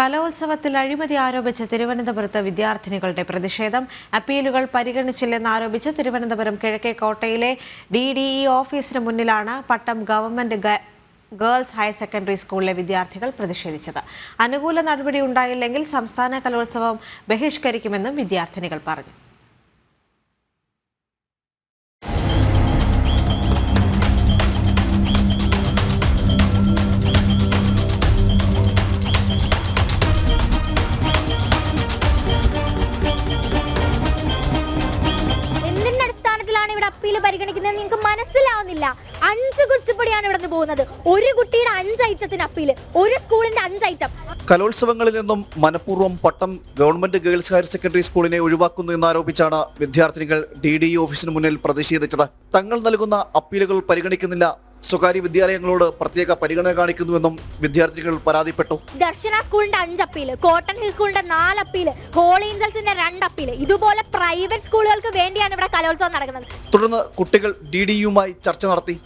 കലോത്സവത്തിൽ അഴിമതി ആരോപിച്ച് തിരുവനന്തപുരത്ത് വിദ്യാർത്ഥിനികളുടെ പ്രതിഷേധം. അപ്പീലുകൾ പരിഗണിച്ചില്ലെന്നാരോപിച്ച് തിരുവനന്തപുരം കിഴക്കേക്കോട്ടയിലെ DDE ഓഫീസിന് മുന്നിലാണ് പട്ടം ഗവൺമെന്റ് ഗേൾസ് ഹയർ സെക്കൻഡറി സ്കൂളിലെ വിദ്യാർത്ഥികൾ പ്രതിഷേധിച്ചത്. അനുകൂല നടപടി ഉണ്ടായില്ലെങ്കിൽ സംസ്ഥാന കലോത്സവം ബഹിഷ്കരിക്കുമെന്നും വിദ്യാർത്ഥിനികൾ പറഞ്ഞു. അപ്പീൽ പരിഗണിക്കുന്നത് നിങ്ങൾക്ക് മനസ്സിലാവുന്നില്ല. 5 കുറ്റിപ്പടിയാണ് ഇവിടെ നിന്ന് പോകുന്നത്. ഒരു കുട്ടിയുടെ 5 ഐറ്റത്തിന് അപ്പീൽ, ഒരു സ്കൂളിന്റെ 5 ഐറ്റം. കലോത്സവങ്ങളിൽ നിന്നും മനഃപൂർവ്വം പട്ടം ഗവൺമെന്റ് ഗേൾസ് ഹയർ സെക്കൻഡറി സ്കൂളിനെ ഒഴിവാക്കുന്നു എന്നാരോപിച്ചാണ് വിദ്യാർത്ഥിനികൾ DDE ഓഫീസിന് മുന്നിൽ പ്രതിഷേധിച്ചത്. തങ്ങൾ നൽകുന്ന അപ്പീലുകൾ പരിഗണിക്കുന്നില്ല, സ്വകാര്യ വിദ്യാലയങ്ങളോട് പ്രത്യേക പരിഗണന കാണിക്കുന്നുവെന്നും വിദ്യാർത്ഥികൾ പരാതിപ്പെട്ടു. ദർശന സ്കൂളിന്റെ 5 അപ്പീൽ, കോട്ടൺ ഹിൽ സ്കൂളിന്റെ 4 അപ്പീൽ, ഹോളി ഏഞ്ചൽസിന്റെ 2 അപ്പീൽ, ഇതുപോലെ പ്രൈവറ്റ് സ്കൂളുകൾക്ക് വേണ്ടിയാണ് ഇവിടെ കലോത്സവം നടക്കുന്നത്. തുടർന്ന് കുട്ടികൾ DDEയുമായി ചർച്ച നടത്തി.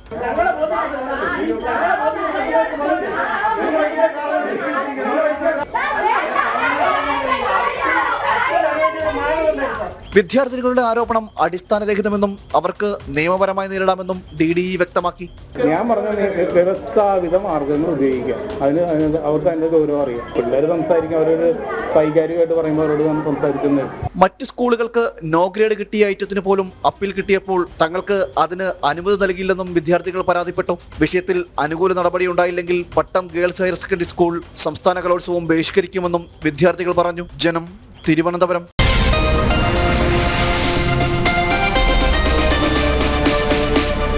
വിദ്യാർത്ഥികളുടെ ആരോപണം അടിസ്ഥാനരഹിതമെന്നും അവർക്ക് നിയമപരമായി നേരിടാമെന്നും DDE വ്യക്തമാക്കി. ഞാൻ പറഞ്ഞ വ്യവസ്ഥാപിത മാർഗങ്ങൾ ഉപയോഗിക്കാം, അതിന് അവർക്ക് അതിന്റെ ഗൗരവം അറിയാം. പിള്ളേർ സംസാരിക്കും, അവരൊരു വൈകാരികമായിട്ട് പറയുമ്പോൾ അവരോട് സംസാരിക്കുന്നത്. മറ്റു സ്കൂളുകൾക്ക് നോ ഗ്രേഡ് കിട്ടിയ ഐറ്റത്തിന് പോലും അപ്പീൽ കിട്ടിയപ്പോൾ തങ്ങൾക്ക് അതിന് അനുമതി നൽകിയില്ലെന്നും വിദ്യാർത്ഥികൾ പരാതിപ്പെട്ടു. വിഷയത്തിൽ അനുകൂല നടപടി ഉണ്ടായില്ലെങ്കിൽ പട്ടം ഗേൾസ് ഹയർ സെക്കൻഡറി സ്കൂൾ സംസ്ഥാന കലോത്സവം ബഹിഷ്കരിക്കുമെന്നും വിദ്യാർത്ഥികൾ പറഞ്ഞു. ജനം, തിരുവനന്തപുരം.